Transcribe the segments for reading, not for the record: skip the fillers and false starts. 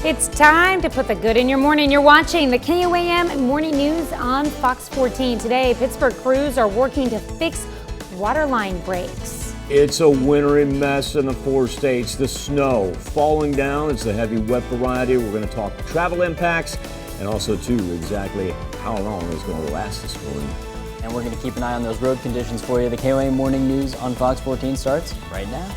It's time to put the good in your morning. You're watching the KOAM Morning News on Fox 14. Today, Pittsburgh crews are working to fix waterline breaks. It's a wintry mess in the 4 states. The snow falling down. It's the heavy wet variety. We're going to talk travel impacts and also, too, exactly how long it's going to last this morning. And we're going to keep an eye on those road conditions for you. The KOAM Morning News on Fox 14 starts right now.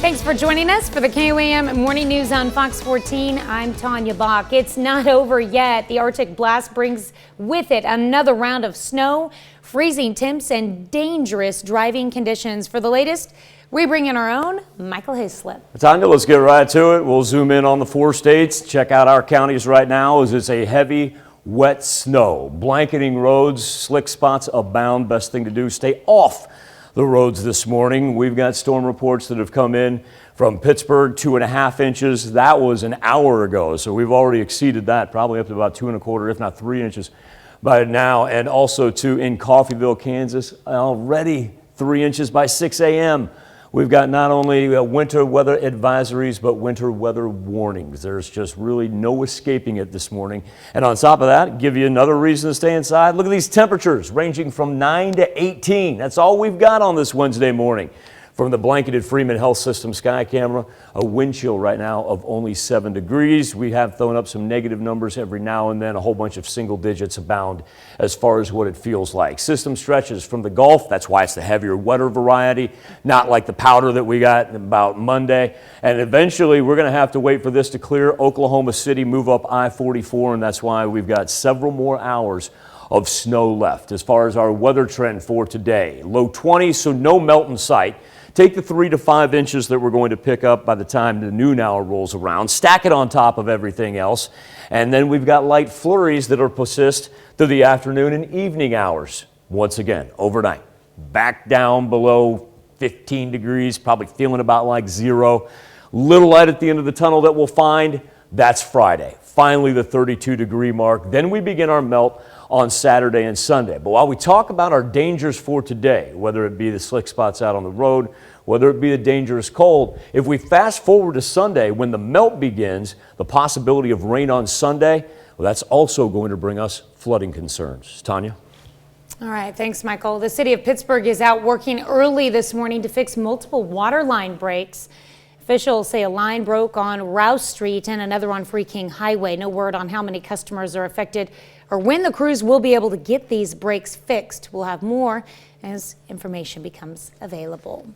Thanks for joining us for the KOAM Morning News on Fox 14. I'm Tanya Bach. It's not over yet. The Arctic blast brings with it another round of snow, freezing temps, and dangerous driving conditions. For the latest, we bring in our own Michael Hislop. Tanya, let's get right to it. We'll zoom in on the 4 states. Check out our counties right now as it's a heavy, wet snow. Blanketing roads, slick spots abound. Best thing to do, stay off the roads this morning. We've got storm reports that have come in from Pittsburgh, 2.5 inches. That was an hour ago, so we've already exceeded that, probably up to about 2.25, if not 3 inches by now. And also too in Coffeyville, Kansas, already 3 inches by 6 a.m. We've got not only winter weather advisories, but winter weather warnings. There's just really no escaping it this morning. And on top of that, give you another reason to stay inside. Look at these temperatures ranging from 9 to 18. That's all we've got on this Wednesday morning. From the blanketed Freeman Health System sky camera, a wind chill right now of only 7 degrees. We have thrown up some negative numbers every now and then. A whole bunch of single digits abound as far as what it feels like. System stretches from the Gulf. That's why it's the heavier, wetter variety, not like the powder that we got about Monday. And eventually we're going to have to wait for this to clear. Oklahoma City move up I-44, and that's why we've got several more hours of snow left. As far as our weather trend for today, low 20s, so no melt in sight. Take the 3 to 5 inches that we're going to pick up by the time the noon hour rolls around, stack it on top of everything else, and then we've got light flurries that will persist through the afternoon and evening hours. Once again, overnight, back down below 15 degrees, probably feeling about like 0. Little light at the end of the tunnel that we'll find. That's Friday. Finally, the 32-degree mark. Then we begin our melt on Saturday and Sunday. But while we talk about our dangers for today, whether it be the slick spots out on the road, whether it be the dangerous cold, if we fast forward to Sunday when the melt begins, the possibility of rain on Sunday, well, that's also going to bring us flooding concerns. Tanya? All right, thanks, Michael. The city of Pittsburgh is out working early this morning to fix multiple water line breaks. Officials say a line broke on Rouse Street and another on Free King Highway. No word on how many customers are affected or when the crews will be able to get these breaks fixed. We'll have more as information becomes available.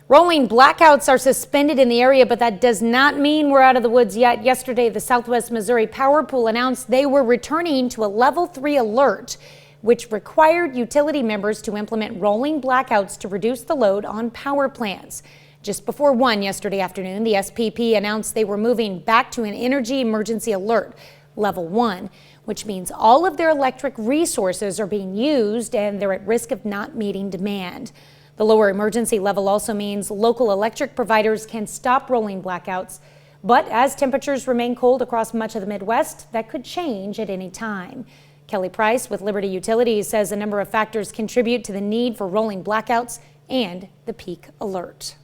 Rolling blackouts are suspended in the area, but that does not mean we're out of the woods yet. Yesterday, the Southwest Missouri Power Pool announced they were returning to a level 3 alert, which required utility members to implement rolling blackouts to reduce the load on power plants. Just before 1 yesterday afternoon, the SPP announced they were moving back to an energy emergency alert, level 1, which means all of their electric resources are being used and they're at risk of not meeting demand. The lower emergency level also means local electric providers can stop rolling blackouts, but as temperatures remain cold across much of the Midwest, that could change at any time. Kelly Price with Liberty Utilities says a number of factors contribute to the need for rolling blackouts and the peak alert.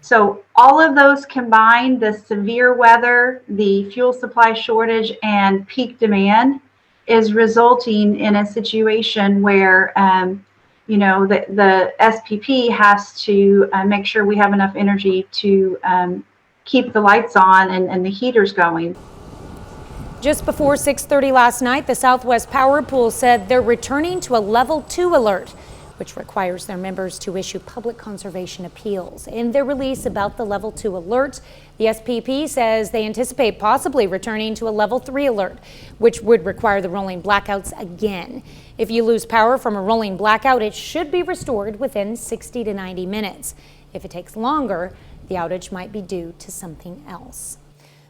So all of those combined, the severe weather, the fuel supply shortage, and peak demand is resulting in a situation where, the SPP has to make sure we have enough energy to keep the lights on and the heaters going. Just before 6:30 last night, the Southwest Power Pool said they're returning to a level 2 alert, which requires their members to issue public conservation appeals. In their release about the level 2 alert, the SPP says they anticipate possibly returning to a level 3 alert, which would require the rolling blackouts again. If you lose power from a rolling blackout, it should be restored within 60 to 90 minutes. If it takes longer, the outage might be due to something else.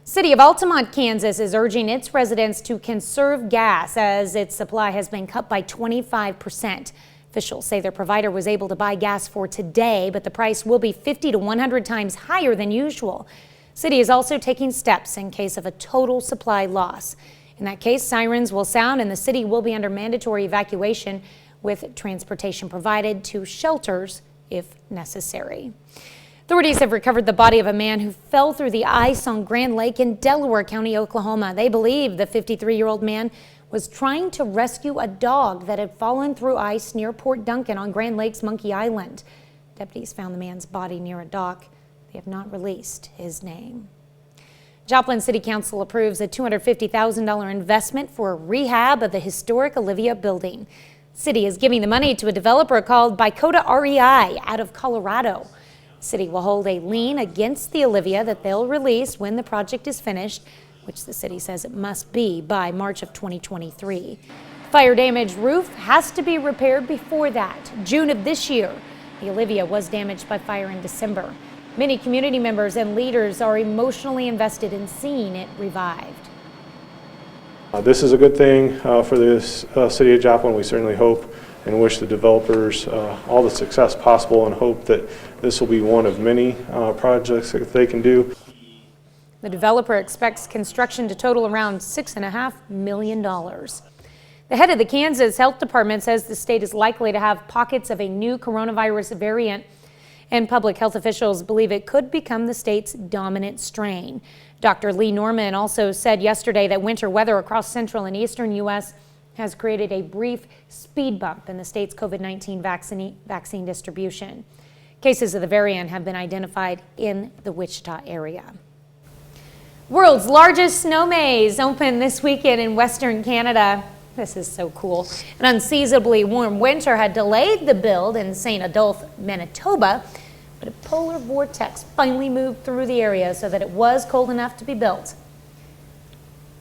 City of Altamont, Kansas is urging its residents to conserve gas as its supply has been cut by 25%. Officials say their provider was able to buy gas for today, but the price will be 50 to 100 times higher than usual. City is also taking steps in case of a total supply loss. In that case, sirens will sound and the city will be under mandatory evacuation with transportation provided to shelters if necessary. Authorities have recovered the body of a man who fell through the ice on Grand Lake in Delaware County, Oklahoma. They believe the 53-year-old man was trying to rescue a dog that had fallen through ice near Port Duncan on Grand Lake's Monkey Island. Deputies found the man's body near a dock. They have not released his name. Joplin City Council approves a $250,000 investment for a rehab of the historic Olivia building. City is giving the money to a developer called Bicota REI out of Colorado. City will hold a lien against the Olivia that they'll release when the project is finished, which the city says it must be by March of 2023. Fire damaged roof has to be repaired before that. June of this year, the Olivia was damaged by fire in December. Many community members and leaders are emotionally invested in seeing it revived. This is a good thing for this city of Joplin. We certainly hope and wish the developers all the success possible and hope that this will be one of many projects that they can do. The developer expects construction to total around $6.5 million. The head of the Kansas Health Department says the state is likely to have pockets of a new coronavirus variant, and public health officials believe it could become the state's dominant strain. Dr. Lee Norman also said yesterday that winter weather across central and eastern U.S. has created a brief speed bump in the state's COVID-19 vaccine distribution. Cases of the variant have been identified in the Wichita area. World's largest snow maze opened this weekend in Western Canada. This is so cool. An unseasonably warm winter had delayed the build in St. Adolphe, Manitoba, but a polar vortex finally moved through the area so that it was cold enough to be built.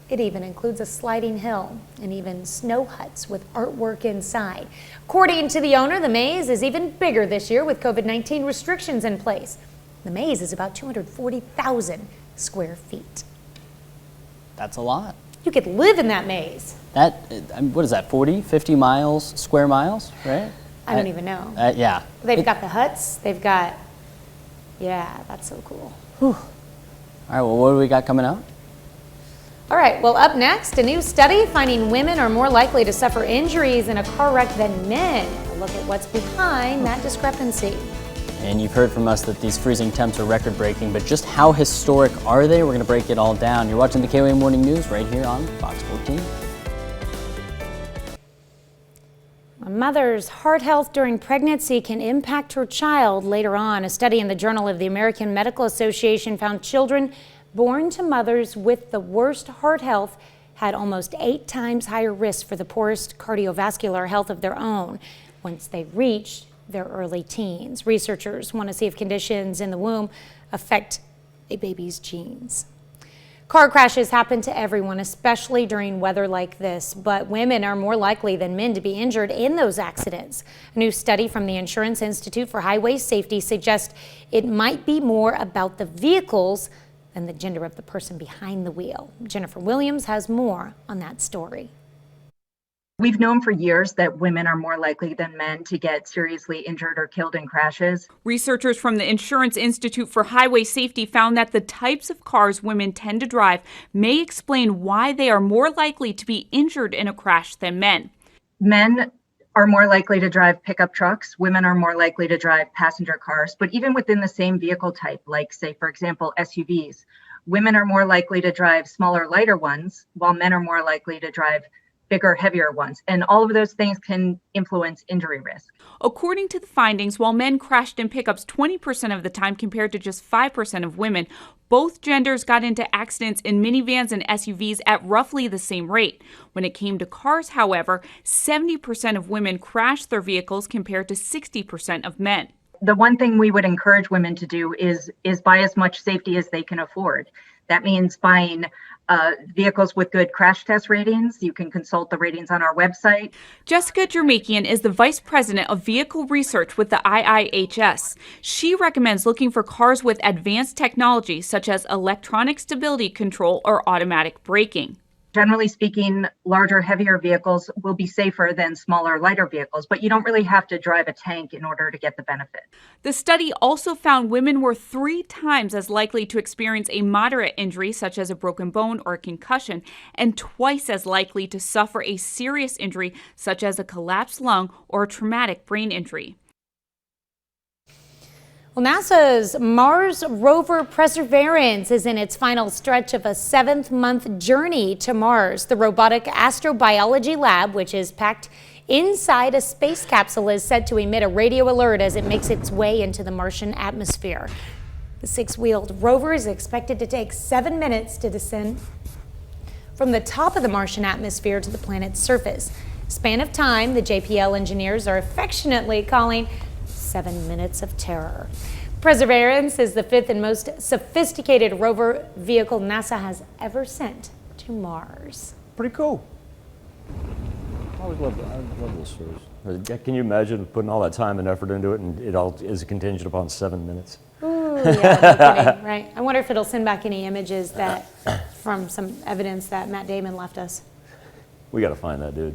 It even includes a sliding hill and even snow huts with artwork inside. According to the owner, the maze is even bigger this year with COVID-19 restrictions in place. The maze is about 240,000 square feet. That's a lot. You could live in that maze. What is that, 40, 50 miles, square miles, right? I don't even know. Yeah. They've got the huts. They've got, yeah, that's so cool. All right, well, what do we got coming up? All right, well, up next, a new study finding women are more likely to suffer injuries in a car wreck than men. A look at what's behind that discrepancy. And you've heard from us that these freezing temps are record-breaking, but just how historic are they? We're going to break it all down. You're watching the KOA Morning News right here on Fox 14. A mother's heart health during pregnancy can impact her child later on. A study in the Journal of the American Medical Association found children born to mothers with the worst heart health had almost 8 times higher risk for the poorest cardiovascular health of their own once they reached their early teens. Researchers want to see if conditions in the womb affect a baby's genes. Car crashes happen to everyone, especially during weather like this, but women are more likely than men to be injured in those accidents. A new study from the Insurance Institute for Highway Safety suggests it might be more about the vehicles than the gender of the person behind the wheel. Jennifer Williams has more on that story. We've known for years that women are more likely than men to get seriously injured or killed in crashes. Researchers from the Insurance Institute for Highway Safety found that the types of cars women tend to drive may explain why they are more likely to be injured in a crash than men. Men are more likely to drive pickup trucks. Women are more likely to drive passenger cars. But even within the same vehicle type, like, say, for example, SUVs, women are more likely to drive smaller, lighter ones, while men are more likely to drive bigger, heavier ones. And all of those things can influence injury risk. According to the findings, while men crashed in pickups 20% of the time compared to just 5% of women, both genders got into accidents in minivans and SUVs at roughly the same rate. When it came to cars, however, 70% of women crashed their vehicles compared to 60% of men. The one thing we would encourage women to do is buy as much safety as they can afford. That means buying vehicles with good crash test ratings. You can consult the ratings on our website. Jessica Jermakian is the Vice President of Vehicle Research with the IIHS. She recommends looking for cars with advanced technology such as electronic stability control or automatic braking. Generally speaking, larger, heavier vehicles will be safer than smaller, lighter vehicles, but you don't really have to drive a tank in order to get the benefit. The study also found women were 3 times as likely to experience a moderate injury, such as a broken bone or a concussion, and twice as likely to suffer a serious injury, such as a collapsed lung or a traumatic brain injury. Well, NASA's Mars rover Perseverance is in its final stretch of a 7th-month journey to Mars. The robotic astrobiology lab, which is packed inside a space capsule, is set to emit a radio alert as it makes its way into the Martian atmosphere. The 6-wheeled rover is expected to take 7 minutes to descend from the top of the Martian atmosphere to the planet's surface. Span of time the JPL engineers are affectionately calling 7 minutes of terror. Perseverance is the 5th and most sophisticated rover vehicle NASA has ever sent to Mars. Pretty cool. I love those stories. Can you imagine putting all that time and effort into it, and it all is contingent upon 7 minutes? Ooh, yeah, no kidding, right? I wonder if it'll send back any images that from some evidence that Matt Damon left us. We got to find that dude.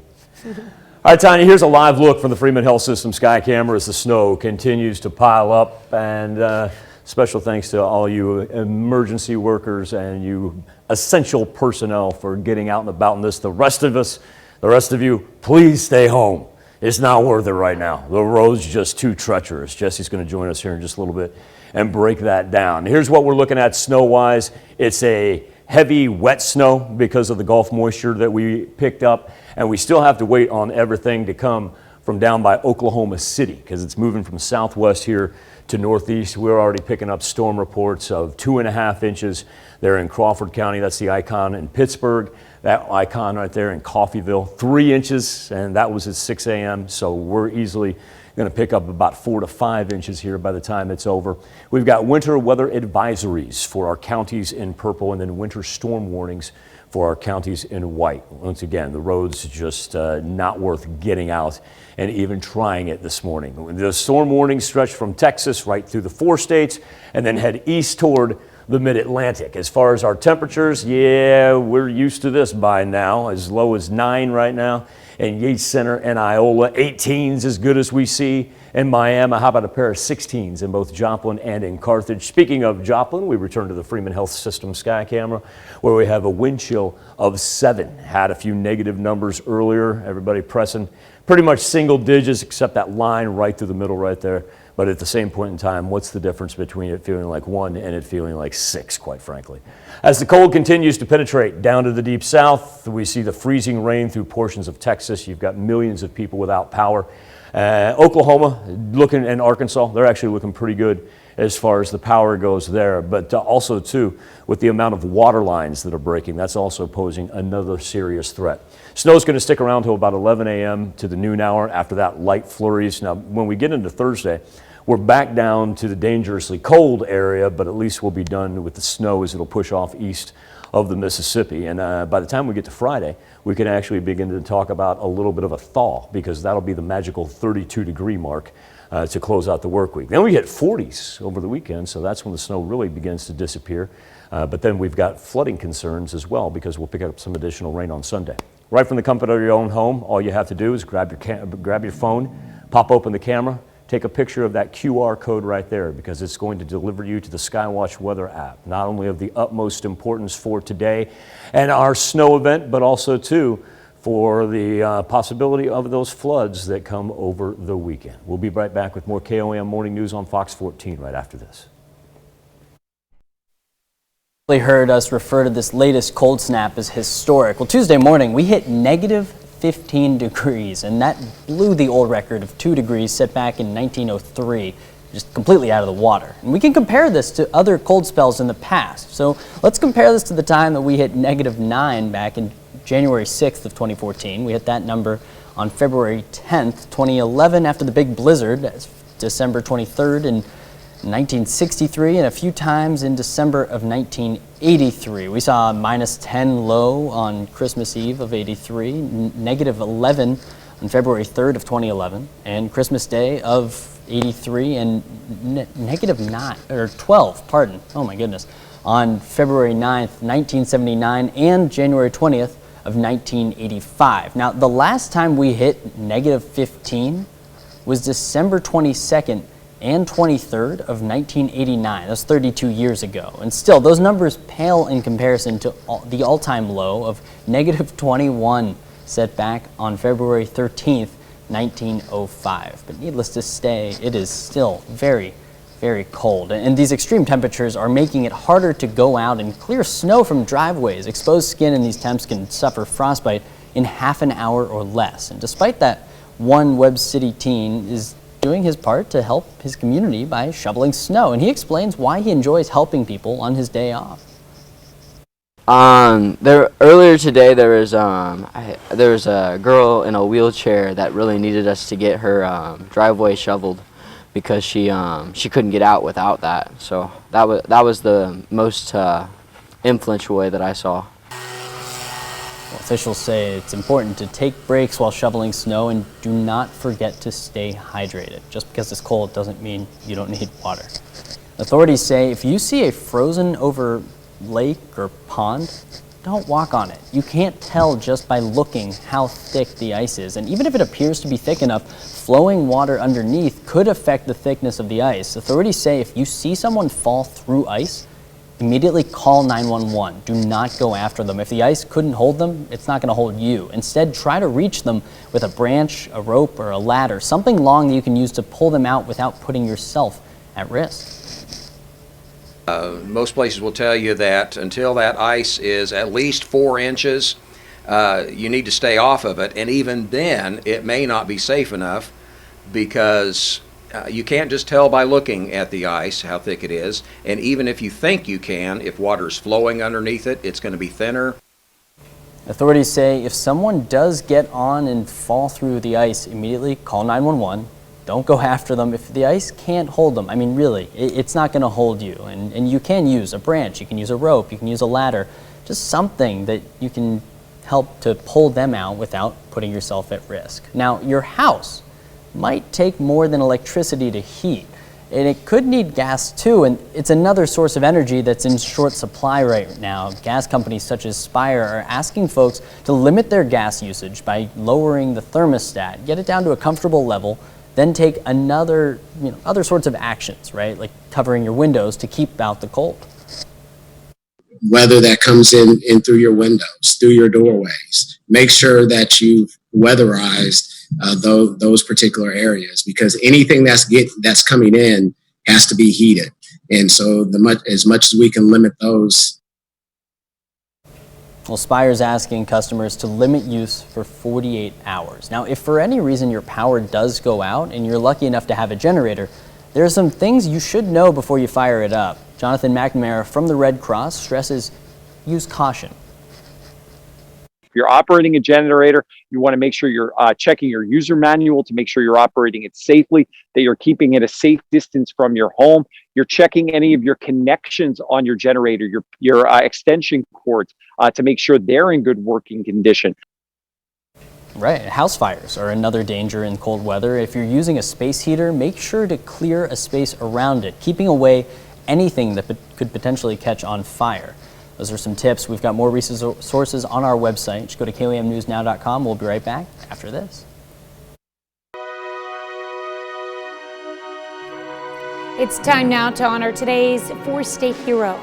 All right, Tanya, here's a live look from the Freeman Health System sky camera as the snow continues to pile up. And special thanks to all you emergency workers and you essential personnel for getting out and about in this. The rest of you, please stay home. It's not worth it right now. The road's just too treacherous. Jesse's going to join us here in just a little bit and break that down. Here's what we're looking at snow-wise. It's a heavy, wet snow because of the Gulf moisture that we picked up, and we still have to wait on everything to come from down by Oklahoma City because it's moving from southwest here to northeast. We're already picking up storm reports of 2.5 inches there in Crawford County. That's the icon in Pittsburgh. That icon right there in Coffeyville, 3 inches, and that was at 6 a.m. So we're easily going to pick up about 4 to 5 inches here by the time it's over. We've got winter weather advisories for our counties in purple and then winter storm warnings for our counties in white. Once again, the roads just not worth getting out and even trying it this morning. The storm warnings stretch from Texas right through the 4 states and then head east toward the mid-Atlantic. As far as our temperatures, yeah, we're used to this by now, as low as 9 right now. In Yates Center and Iola, 18s as good as we see. In Miami, how about a pair of 16s in both Joplin and in Carthage? Speaking of Joplin, we return to the Freeman Health System sky camera where we have a wind chill of 7. Had a few negative numbers earlier. Everybody pressing pretty much single digits except that line right through the middle right there. But at the same point in time, what's the difference between it feeling like 1 and it feeling like 6, quite frankly? As the cold continues to penetrate down to the deep south, we see the freezing rain through portions of Texas. You've got millions of people without power. Oklahoma and Arkansas, they're actually looking pretty good as far as the power goes there. But also, too, with the amount of water lines that are breaking, that's also posing another serious threat. Snow's going to stick around till about 11 a.m. to the noon hour. After that, light flurries. Now, when we get into Thursday, we're back down to the dangerously cold area, but at least we'll be done with the snow as it'll push off east of the Mississippi. And by the time we get to Friday, we can actually begin to talk about a little bit of a thaw because that'll be the magical 32-degree mark to close out the work week. Then we hit 40s over the weekend, so that's when the snow really begins to disappear. But then we've got flooding concerns as well because we'll pick up some additional rain on Sunday. Right from the comfort of your own home, all you have to do is grab your phone, pop open the camera, take a picture of that QR code right there because it's going to deliver you to the Skywatch weather app, not only of the utmost importance for today and our snow event, but also too for the possibility of those floods that come over the weekend. We'll be right back with more KOAM Morning News on Fox 14 right after this. You heard us refer to this latest cold snap as historic. Well, Tuesday morning we hit negative 15 degrees, and that blew the old record of 2 degrees set back in 1903, just completely out of the water. And we can compare this to other cold spells in the past. So let's compare this to the time that we hit negative 9 back in January 6th of 2014. We hit that number on February 10th, 2011 after the big blizzard, December 23rd, and in 1963 and a few times in December of 1983. We saw a -10 low on Christmas Eve of 83, -11 on February 3rd of 2011, and Christmas Day of 83, and -12, pardon, oh my goodness, on February 9th, 1979, and January 20th of 1985. Now, the last time we hit -15 was December 22nd and 23rd of 1989. That's 32 years ago. And still, those numbers pale in comparison to the all-time low of -21 set back on February 13th, 1905. But needless to say, it is still very, very cold. And these extreme temperatures are making it harder to go out and clear snow from driveways. Exposed skin in these temps can suffer frostbite in half an hour or less. And despite that, one Webb City teen is doing his part to help his community by shoveling snow. And he explains why he enjoys helping people on his day off. Earlier today there was a girl in a wheelchair that really needed us to get her driveway shoveled because she couldn't get out without that. So that was the most influential way that I saw. Well, officials say it's important to take breaks while shoveling snow and do not forget to stay hydrated. Just because it's cold doesn't mean you don't need water. Authorities say if you see a frozen over lake or pond, don't walk on it. You can't tell just by looking how thick the ice is. And even if it appears to be thick enough, flowing water underneath could affect the thickness of the ice. Authorities say if you see someone fall through ice, immediately call 911. Do not go after them. If the ice couldn't hold them, it's not going to hold you. Instead, try to reach them with a branch, a rope, or a ladder, something long that you can use to pull them out without putting yourself at risk. Most places will tell you that until that ice is at least 4 inches, you need to stay off of it. And even then, it may not be safe enough because you can't just tell by looking at the ice how thick it is. And even if you think you can, if water is flowing underneath it, it's going to be thinner. Authorities say if someone does get on and fall through the ice, immediately call 911. Don't go after them. If the ice can't hold them, I mean, really, it's not going to hold you. And you can use a branch, you can use a rope, you can use a ladder, just something that you can help to pull them out without putting yourself at risk. Now, your house might take more than electricity to heat, and it could need gas too, and it's another source of energy that's in short supply right now. Gas companies such as Spire are asking folks to limit their gas usage by lowering the thermostat, get it down to a comfortable level, then take other sorts of actions, right? Like covering your windows to keep out the cold. Weather that comes in through your windows, through your doorways. Make sure that you've weatherized those particular areas, because anything that's coming in has to be heated. And so as much as we can limit those. Well, Spire's asking customers to limit use for 48 hours. Now, if for any reason your power does go out and you're lucky enough to have a generator, there are some things you should know before you fire it up. Jonathan McNamara from the Red Cross stresses use caution. If you're operating a generator, you want to make sure you're checking your user manual to make sure you're operating it safely, that you're keeping it a safe distance from your home. You're checking any of your connections on your generator, your extension cords, to make sure they're in good working condition. Right, house fires are another danger in cold weather. If you're using a space heater, make sure to clear a space around it, keeping away anything that could potentially catch on fire. Those are some tips. We've got more resources on our website. Just go to KOAMnewsnow.com. We'll be right back after this. It's time now to honor today's four-state hero.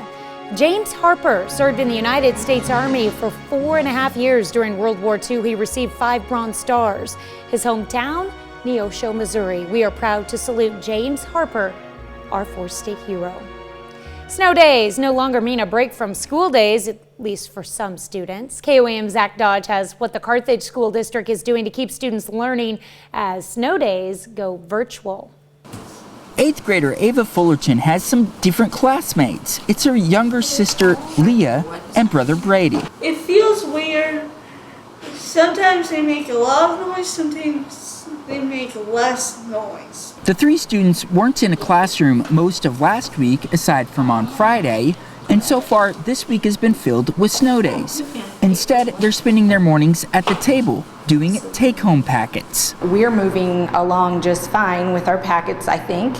James Harper served in the United States Army for 4.5 years during World War II. He received 5 Bronze Stars. His hometown, Neosho, Missouri. We are proud to salute James Harper, our four-state hero. Snow days no longer mean a break from school days, at least for some students. KOAM's Zach Dodge has what the Carthage School District is doing to keep students learning as snow days go virtual. 8th grader Ava Fullerton has some different classmates. It's her younger sister Leah and brother Brady. It feels weird Sometimes they make a lot of noise, sometimes they make less noise. The 3 students weren't in a classroom most of last week, aside from on Friday, and so far this week has been filled with snow days. Instead, they're spending their mornings at the table doing take-home packets. We're moving along just fine with our packets, I think.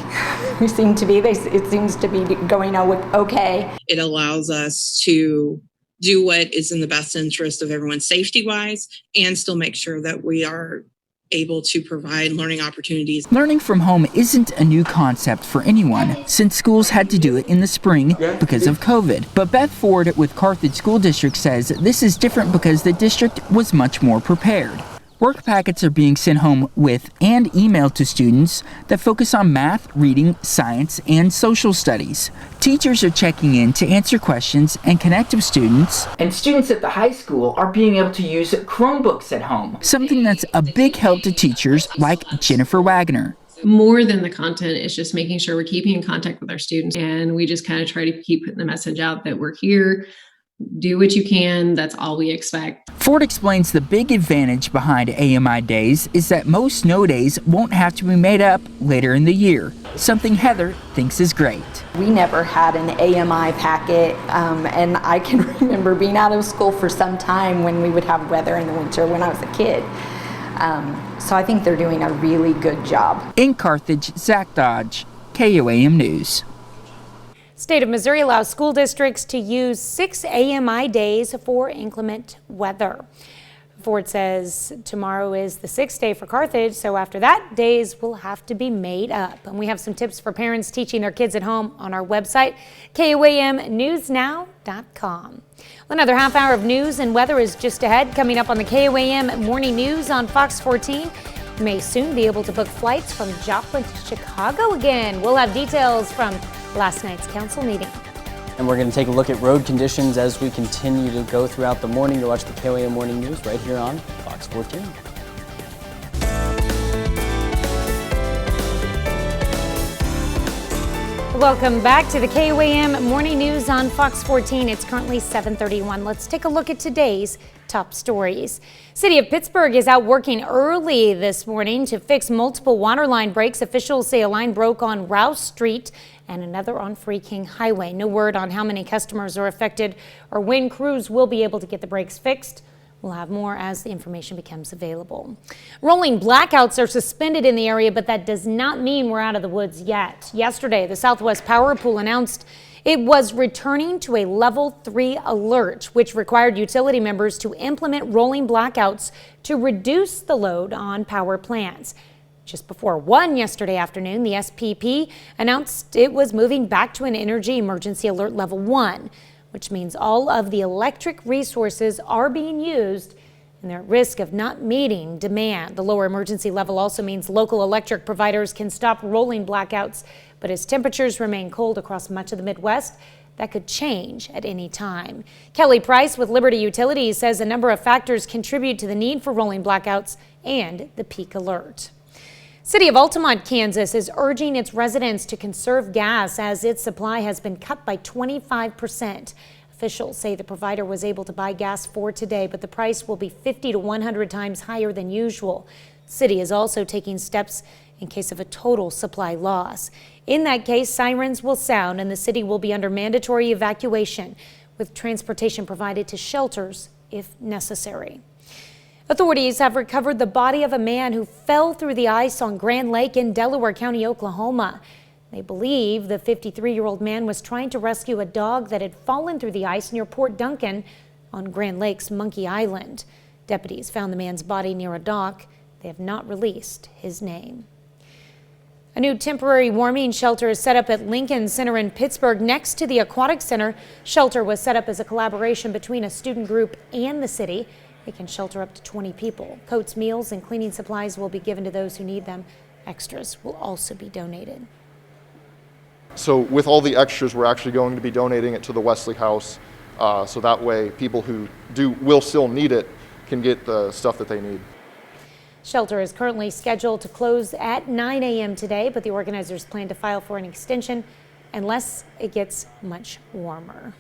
It seems to be going okay. It allows us to do what is in the best interest of everyone safety-wise and still make sure that we are able to provide learning opportunities. Learning from home isn't a new concept for anyone, since schools had to do it in the spring because of COVID. But Beth Ford with Carthage School District says this is different because the district was much more prepared. Work packets are being sent home with and emailed to students that focus on math, reading, science, and social studies. Teachers are checking in to answer questions and connect with students. And students at the high school are being able to use Chromebooks at home, something that's a big help to teachers like Jennifer Wagner. More than the content, it's just making sure we're keeping in contact with our students, and we just kind of try to keep putting the message out that we're here. Do what you can, that's all we expect. Ford explains the big advantage behind AMI days is that most snow days won't have to be made up later in the year, something Heather thinks is great. We never had an AMI packet, and I can remember being out of school for some time when we would have weather in the winter when I was a kid. So I think they're doing a really good job. In Carthage, Zach Dodge, KOAM News. State of Missouri allows school districts to use 6 AMI days for inclement weather. Ford says tomorrow is the 6th day for Carthage, so after that, days will have to be made up. And we have some tips for parents teaching their kids at home on our website, KOAMnewsnow.com. Another half hour of news and weather is just ahead. Coming up on the KOAM Morning News on Fox 14. You may soon be able to book flights from Joplin to Chicago again. We'll have details from last night's council meeting. And we're going to take a look at road conditions as we continue to go throughout the morning. To watch the KOAM Morning News right here on Fox 14. Welcome back to the KOAM Morning News on Fox 14. It's currently 7:31. Let's take a look at today's top stories. City of Pittsburgh is out working early this morning to fix multiple water line breaks. Officials say a line broke on Rouse Street and another on Free King Highway. No word on how many customers are affected or when crews will be able to get the breaks fixed. We'll have more as the information becomes available. Rolling blackouts are suspended in the area, but that does not mean we're out of the woods yet. Yesterday, the Southwest Power Pool announced it was returning to a level 3 alert, which required utility members to implement rolling blackouts to reduce the load on power plants. Just before 1 yesterday afternoon, the SPP announced it was moving back to an energy emergency alert level 1, which means all of the electric resources are being used and they're at risk of not meeting demand. The lower emergency level also means local electric providers can stop rolling blackouts, but as temperatures remain cold across much of the Midwest, that could change at any time. Kelly Price with Liberty Utilities says a number of factors contribute to the need for rolling blackouts and the peak alert. City of Altamont, Kansas is urging its residents to conserve gas as its supply has been cut by 25%. Officials say the provider was able to buy gas for today, but the price will be 50 to 100 times higher than usual. The city is also taking steps in case of a total supply loss. In that case, sirens will sound and the city will be under mandatory evacuation with transportation provided to shelters if necessary. Authorities have recovered the body of a man who fell through the ice on Grand Lake in Delaware County, Oklahoma. They believe the 53-year-old man was trying to rescue a dog that had fallen through the ice near Port Duncan on Grand Lake's Monkey Island. Deputies found the man's body near a dock. They have not released his name. A new temporary warming shelter is set up at Lincoln Center in Pittsburgh next to the Aquatic Center. Shelter was set up as a collaboration between a student group and the city. It can shelter up to 20 people. Coats, meals, and cleaning supplies will be given to those who need them. Extras will also be donated. So with all the extras, we're actually going to be donating it to the Wesley House. So that way people who will still need it can get the stuff that they need. Shelter is currently scheduled to close at 9 a.m. today, but the organizers plan to file for an extension unless it gets much warmer.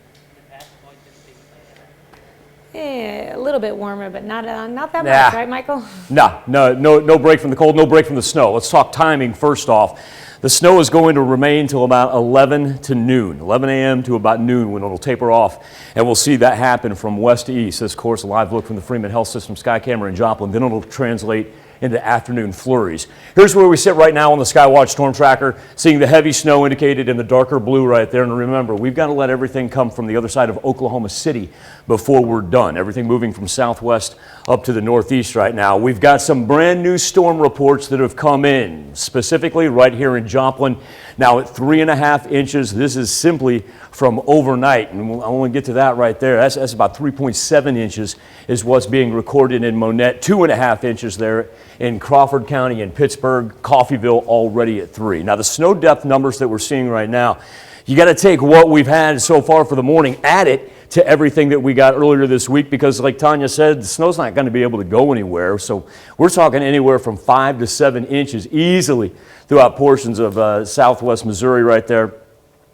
A little bit warmer, but not that Nah. much, right, Michael? No break from the cold, no break from the snow. Let's talk timing first off. The snow is going to remain till about 11 to noon, 11 a.m. to about noon when it'll taper off. And we'll see that happen from west to east. This, of course, a live look from the Freeman Health System sky camera in Joplin. Then it'll translate into afternoon flurries. Here's where we sit right now on the Skywatch Storm Tracker, seeing the heavy snow indicated in the darker blue right there. And remember, we've got to let everything come from the other side of Oklahoma City before we're done. Everything moving from southwest up to the northeast right now. We've got some brand new storm reports that have come in, specifically right here in Joplin. Now at 3.5 inches, this is simply from overnight, and I want to get to that right there. That's about 3.7 inches is what's being recorded in Monette, 2.5 inches there in Crawford County and Pittsburgh, Coffeyville already at 3. Now the snow depth numbers that we're seeing right now, you got to take what we've had so far for the morning, add it to everything that we got earlier this week, because like Tanya said, the snow's not going to be able to go anywhere. So we're talking anywhere from 5 to 7 inches easily throughout portions of southwest Missouri right there.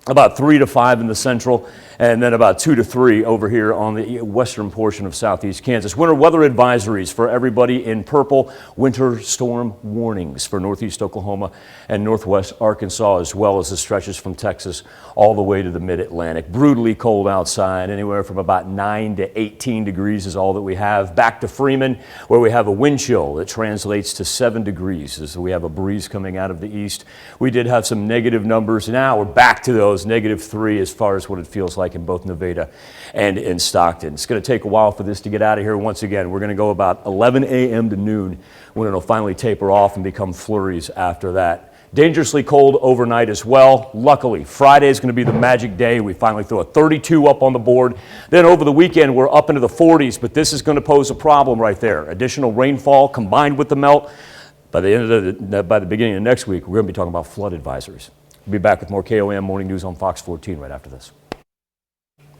About 3 to 5 in the central, and then about 2 to 3 over here on the western portion of southeast Kansas. Winter weather advisories for everybody in purple. Winter storm warnings for northeast Oklahoma and northwest Arkansas, as well as the stretches from Texas all the way to the mid-Atlantic. Brutally cold outside, anywhere from about 9 to 18 degrees is all that we have. Back to Freeman, where we have a wind chill that translates to 7 degrees as we have a breeze coming out of the east. We did have some negative numbers. Now we're back to those -3 as far as what it feels like in both Nevada and in Stockton. It's going to take a while for this to get out of here. Once again, we're going to go about 11 a.m. to noon when it'll finally taper off and become flurries after that. Dangerously cold overnight as well. Luckily, Friday is going to be the magic day. We finally throw a 32 up on the board. Then over the weekend, we're up into the 40s, but this is going to pose a problem right there. Additional rainfall combined with the melt. By the beginning of next week, we're going to be talking about flood advisories. We'll be back with more KOM Morning News on Fox 14 right after this.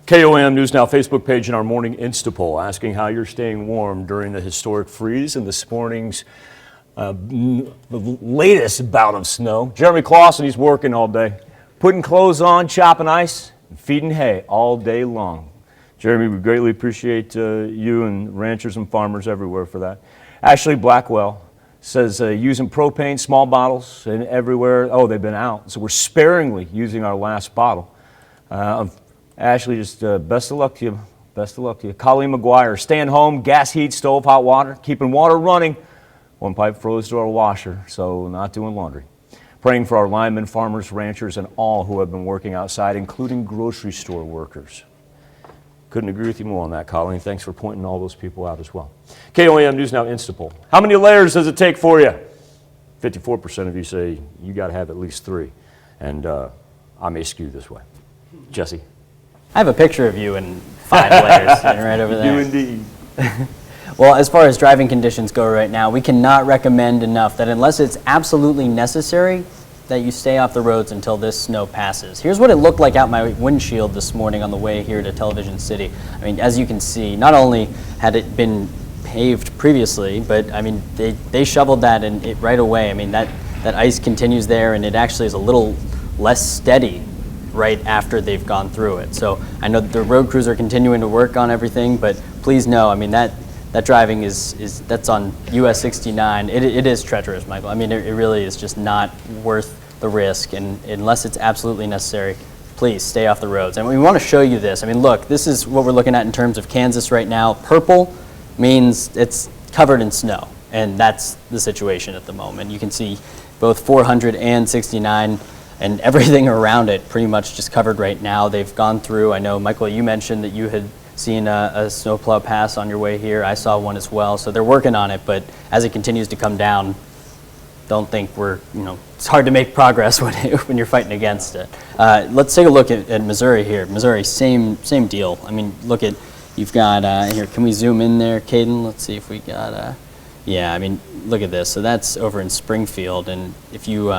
KOM News Now Facebook page and our morning Insta poll asking how you're staying warm during the historic freeze and this morning's latest bout of snow. Jeremy Clausen, he's working all day, putting clothes on, chopping ice, and feeding hay all day long. Jeremy, we greatly appreciate you and ranchers and farmers everywhere for that. Ashley Blackwell says using propane, small bottles, and everywhere. Oh, they've been out. So we're sparingly using our last bottle. Ashley, just best of luck to you. Best of luck to you. Colleen McGuire, staying home, gas heat, stove, hot water, keeping water running. One pipe froze to our washer, so not doing laundry. Praying for our linemen, farmers, ranchers, and all who have been working outside, including grocery store workers. Couldn't agree with you more on that, Colleen. Thanks for pointing all those people out as well. KOM News Now Insta poll. How many layers does it take for you? 54% of you say you got to have at least 3. And I may skew this way. Jesse? I have a picture of you in 5 layers sitting right over there. You indeed. Well, as far as driving conditions go right now, we cannot recommend enough that unless it's absolutely necessary, that you stay off the roads until this snow passes. Here's what it looked like out my windshield this morning on the way here to Television City. I mean, as you can see, not only had it been paved previously, but I mean, they shoveled that and it right away. I mean, that ice continues there, and it actually is a little less steady right after they've gone through it. So I know the road crews are continuing to work on everything, but please know, I mean, that driving that's on US 69. It is treacherous, Michael. I mean, it really is just not worth the risk, and unless it's absolutely necessary, please stay off the roads. And we want to show you this. I mean, look, this is what we're looking at in terms of Kansas right now. Purple means it's covered in snow, and that's the situation at the moment. You can see both 400 and 69 and everything around it pretty much just covered right now. They've gone through. I know, Michael, you mentioned that you had seen a snowplow pass on your way here. I saw one as well. So they're working on it, but as it continues to come down, don't think it's hard to make progress when you're fighting against it. Let's take a look at Missouri here. Missouri, same deal. I mean, look at, you've got, here, can we zoom in there, Caden? Let's see if we got, yeah, I mean, look at this. So that's over in Springfield, and if you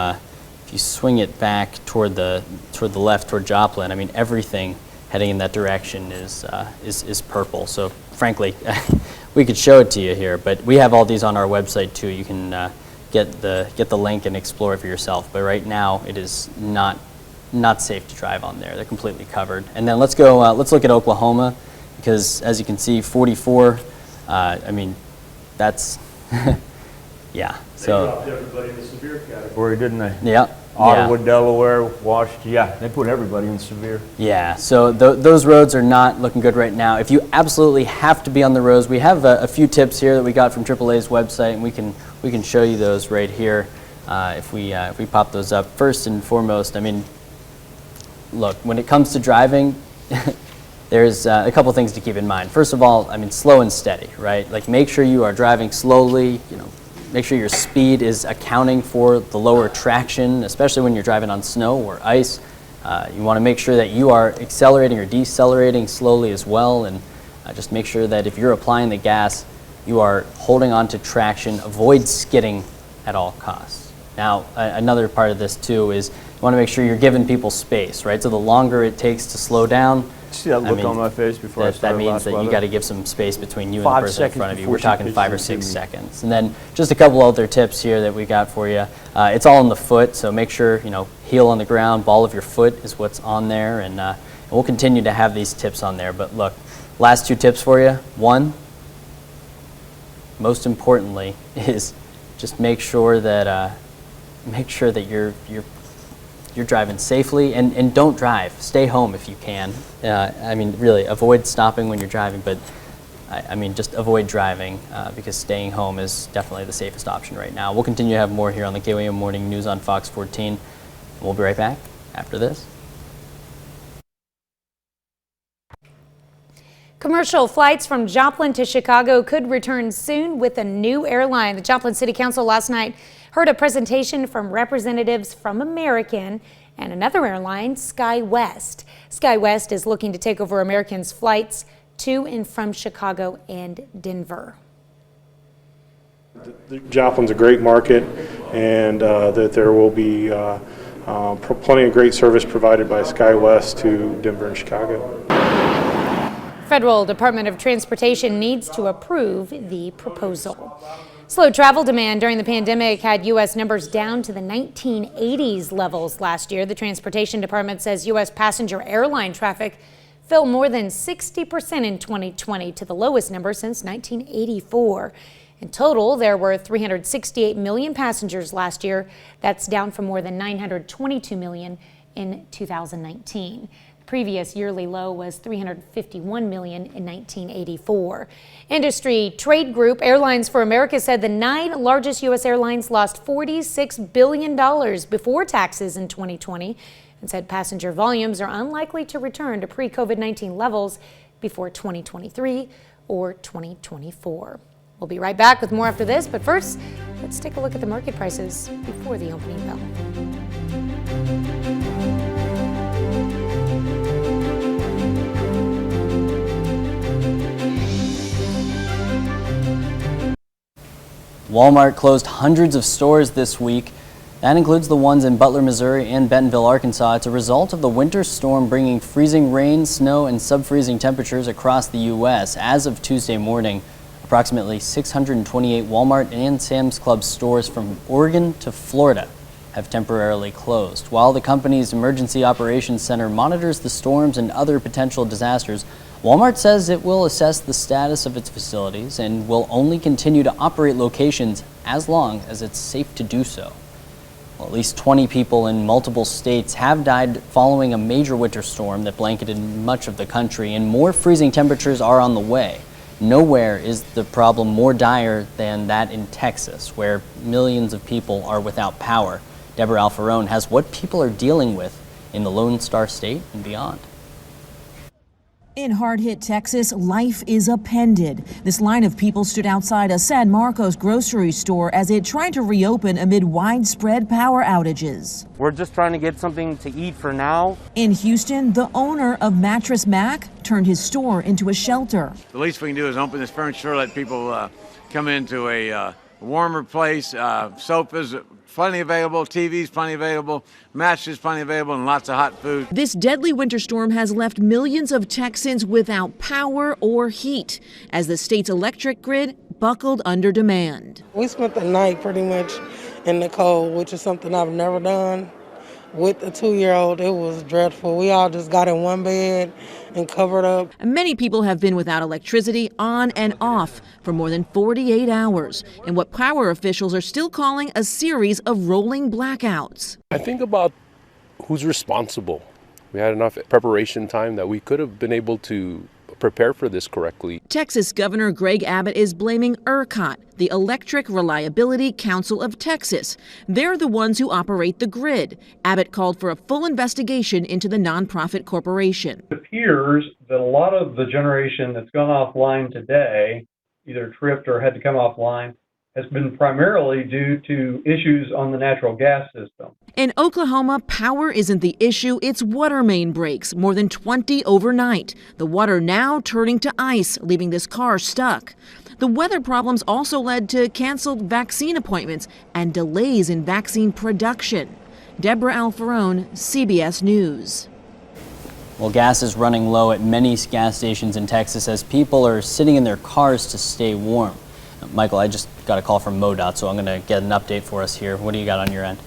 swing it back toward the left, toward Joplin, I mean, everything heading in that direction is purple. So frankly, we could show it to you here, but we have all these on our website too. You can get the link and explore it for yourself. But right now, it is not safe to drive on there. They're completely covered. And then let's look at Oklahoma. because as you can see, 44, I mean, that's, yeah. They So dropped everybody in the severe category, didn't they? Yeah. Ottawa, Delaware, Washington, yeah, they put everybody in severe. Yeah, so those roads are not looking good right now. If you absolutely have to be on the roads, we have a few tips here that we got from AAA's website, and we can show you those right here if we pop those up. First and foremost, I mean, look, when it comes to driving, there's a couple things to keep in mind. First of all, I mean, slow and steady, right? Like, make sure you are driving slowly, you know, make sure your speed is accounting for the lower traction, especially when you're driving on snow or ice. You want to make sure that you are accelerating or decelerating slowly as well, and just make sure that if you're applying the gas, you are holding on to traction. Avoid skidding at all costs. Now, another part of this too is you want to make sure you're giving people space, right? So the longer it takes to slow down, See that look on my face before I started that means last that weather? you got to give some space between you and 5 the person in seconds front of you. before We're she talking pitches 5 or it to 6 me. seconds. And then just a couple other tips here that we got for you. It's all in the foot, so make sure, you know, heel on the ground, ball of your foot is what's on there, and we'll continue to have these tips on there. But look, last 2 tips for you. One, most importantly, is just make sure that you're driving safely, and don't drive. Stay home if you can. I mean, really, avoid stopping when you're driving, but I mean, just avoid driving because staying home is definitely the safest option right now. We'll continue to have more here on the KOAM Morning News on Fox 14. We'll be right back after this. Commercial flights from Joplin to Chicago could return soon with a new airline. The Joplin City Council last night heard a presentation from representatives from American and another airline, SkyWest. SkyWest is looking to take over American's flights to and from Chicago and Denver. Joplin's a great market, and that there will be plenty of great service provided by SkyWest to Denver and Chicago. Federal Department of Transportation needs to approve the proposal. Slow travel demand during the pandemic had U.S. numbers down to the 1980s levels last year. The Transportation Department says U.S. passenger airline traffic fell more than 60% in 2020 to the lowest number since 1984. In total, there were 368 million passengers last year. That's down from more than 922 million in 2019. Previous yearly low was 351 million in 1984. Industry trade group Airlines for America said the 9 largest U.S. airlines lost $46 billion before taxes in 2020 and said passenger volumes are unlikely to return to pre-COVID-19 levels before 2023 or 2024. We'll be right back with more after this, but first, let's take a look at the market prices before the opening bell. Walmart closed hundreds of stores this week. That includes the ones in Butler, Missouri and Bentonville, Arkansas. It's a result of the winter storm bringing freezing rain, snow, and sub-freezing temperatures across the U.S. As of Tuesday morning, approximately 628 Walmart and Sam's Club stores from Oregon to Florida have temporarily closed. While the company's Emergency Operations Center monitors the storms and other potential disasters, Walmart says it will assess the status of its facilities and will only continue to operate locations as long as it's safe to do so. Well, at least 20 people in multiple states have died following a major winter storm that blanketed much of the country, and more freezing temperatures are on the way. Nowhere is the problem more dire than that in Texas, where millions of people are without power. Deborah Alfarone has what people are dealing with in the Lone Star State and beyond. In hard-hit Texas, life is upended. This line of people stood outside a San Marcos grocery store as it tried to reopen amid widespread power outages. We're just trying to get something to eat for now. In Houston, the owner of Mattress Mac turned his store into a shelter. The least we can do is open this furniture store, let people come into a warmer place, sofas, plenty available, TVs plenty available, mattresses plenty available, and lots of hot food. This deadly winter storm has left millions of Texans without power or heat as the state's electric grid buckled under demand. We spent the night pretty much in the cold, which is something I've never done. with a 2-year-old. It was dreadful. We all just got in one bed and covered up. Many people have been without electricity on and off for more than 48 hours in what power officials are still calling a series of rolling blackouts. I think about who's responsible. We had enough preparation time that we could have been able to prepare for this correctly. Texas Governor Greg Abbott is blaming ERCOT, the Electric Reliability Council of Texas. They're the ones who operate the grid. Abbott called for a full investigation into the nonprofit corporation. It appears that a lot of the generation that's gone offline today, either tripped or had to come offline, has been primarily due to issues on the natural gas system. In Oklahoma, power isn't the issue, it's water main breaks, more than 20 overnight. The water now turning to ice, leaving this car stuck. The weather problems also led to canceled vaccine appointments and delays in vaccine production. Deborah Alfarone, CBS News. Well, gas is running low at many gas stations in Texas as people are sitting in their cars to stay warm. Michael, I just got a call from MoDOT, so I'm going to get an update for us here. What do you got on your end?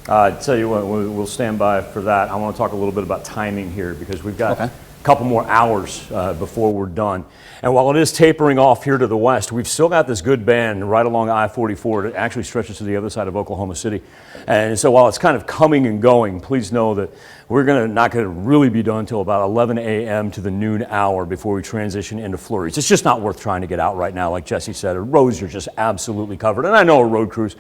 I tell you what, we'll stand by for that. I want to talk a little bit about timing here because we've got a couple more hours before we're done. And while it is tapering off here to the west, we've still got this good band right along I-44. It actually stretches to the other side of Oklahoma City. And so while it's kind of coming and going, please know that we're not going to really be done until about 11 a.m. to the noon hour before we transition into flurries. It's just not worth trying to get out right now, like Jesse said. Roads are just absolutely covered. And I know our road crews,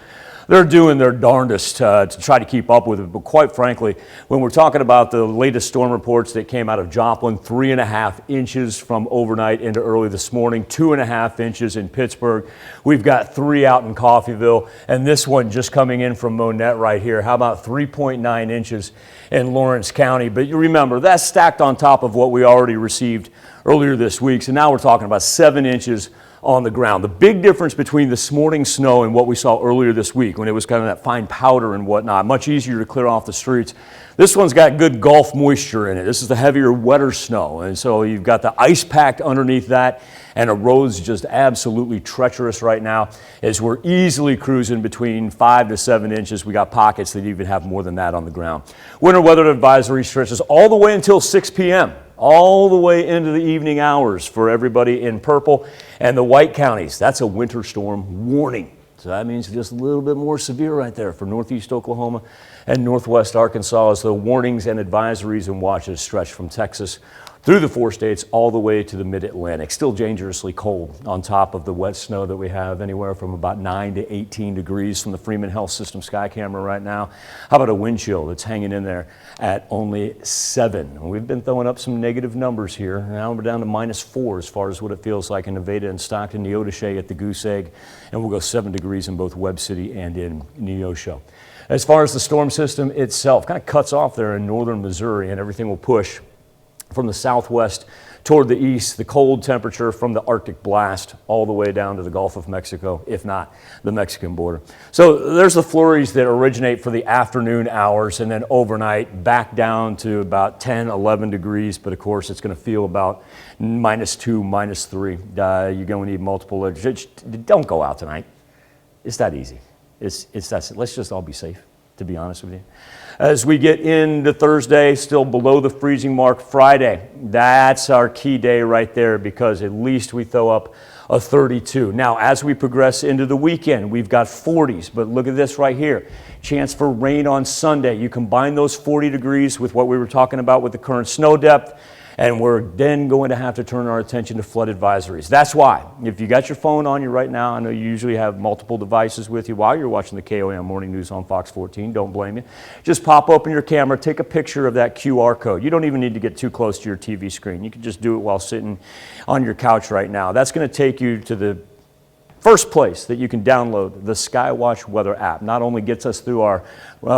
they're doing their darndest to try to keep up with it. But quite frankly, when we're talking about the latest storm reports that came out of Joplin, 3.5 inches from overnight into early this morning, 2.5 inches in Pittsburgh. We've got 3 out in Coffeyville, and this one just coming in from Monette right here. How about 3.9 inches in Lawrence County? But you remember, that's stacked on top of what we already received earlier this week. So now we're talking about 7 inches on the ground. The big difference between this morning's snow and what we saw earlier this week when it was kind of that fine powder and whatnot, much easier to clear off the streets. This one's got good Gulf moisture in it. This is the heavier, wetter snow. And so you've got the ice packed underneath that, and the road's just absolutely treacherous right now as we're easily cruising between 5 to 7 inches. We got pockets that even have more than that on the ground. Winter weather advisory stretches all the way until 6 p.m. all the way into the evening hours for everybody in purple. And the white counties, that's a winter storm warning. So that means just a little bit more severe right there for northeast Oklahoma and northwest Arkansas as the warnings and advisories and watches stretch from Texas through the 4 states all the way to the mid-Atlantic. Still dangerously cold on top of the wet snow that we have, anywhere from about 9 to 18 degrees from the Freeman Health System sky camera right now. How about a wind chill that's hanging in there at only 7? We've been throwing up some negative numbers here. Now we're down to -4 as far as what it feels like in Nevada and Stockton, Neodesha at the Goose Egg, and we'll go 7 degrees in both Webb City and in Neosho. As far as the storm system itself, kind of cuts off there in northern Missouri, and everything will push from the southwest toward the east, the cold temperature from the Arctic blast all the way down to the Gulf of Mexico, if not the Mexican border. So there's the flurries that originate for the afternoon hours and then overnight back down to about 10, 11 degrees. But of course, it's going to feel about -2, -3. You're going to need multiple. Don't go out tonight. It's that easy. It's that. Let's just all be safe, to be honest with you. As we get into Thursday, still below the freezing mark. Friday, that's our key day right there because at least we throw up a 32. Now, as we progress into the weekend, we've got 40s, but look at this right here. Chance for rain on Sunday. You combine those 40 degrees with what we were talking about with the current snow depth, and we're then going to have to turn our attention to flood advisories. That's why, if you got your phone on you right now, I know you usually have multiple devices with you while you're watching the KOAM Morning News on Fox 14, don't blame you. Just pop open your camera, take a picture of that QR code. You don't even need to get too close to your TV screen. You can just do it while sitting on your couch right now. That's going to take you to the first place that you can download the Skywatch Weather app. Not only gets us through our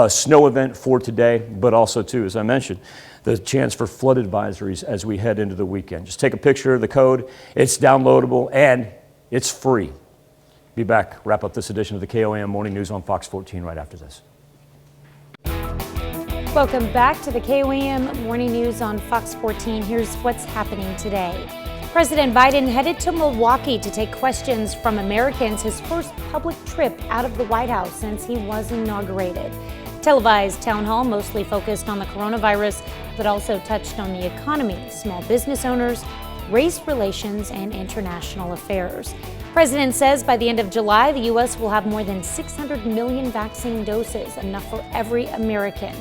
snow event for today, but also too, as I mentioned, the chance for flood advisories as we head into the weekend. Just take a picture of the code. It's downloadable and it's free. Be back, wrap up this edition of the KOAM Morning News on Fox 14 right after this. Welcome back to the KOAM Morning News on Fox 14. Here's what's happening today. President Biden headed to Milwaukee to take questions from Americans, his first public trip out of the White House since he was inaugurated. Televised town hall mostly focused on the coronavirus, but also touched on the economy, small business owners, race relations, and international affairs. President says by the end of July, the U.S. will have more than 600 million vaccine doses, enough for every American.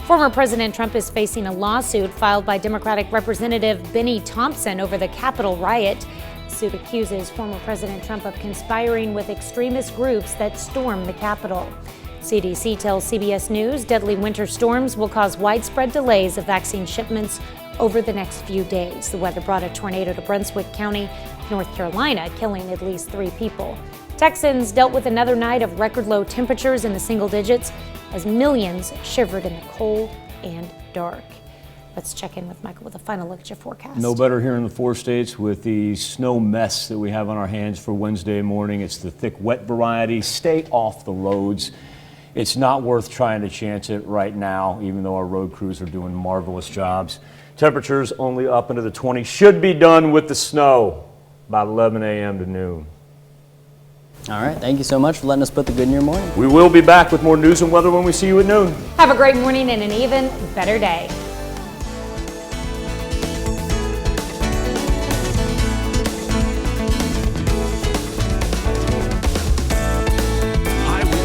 Former President Trump is facing a lawsuit filed by Democratic Representative Benny Thompson over the Capitol riot. The suit accuses former President Trump of conspiring with extremist groups that stormed the Capitol. CDC tells CBS News deadly winter storms will cause widespread delays of vaccine shipments over the next few days. The weather brought a tornado to Brunswick County, North Carolina, killing at least 3 people. Texans dealt with another night of record low temperatures in the single digits as millions shivered in the cold and dark. Let's check in with Michael with a final look at your forecast. No better here in the 4 states with the snow mess that we have on our hands for Wednesday morning. It's the thick, wet variety. Stay off the roads. It's not worth trying to chance it right now, even though our road crews are doing marvelous jobs. Temperatures only up into the 20s. Should be done with the snow by 11 a.m. to noon. All right, thank you so much for letting us put the good in your morning. We will be back with more news and weather when we see you at noon. Have a great morning and an even better day.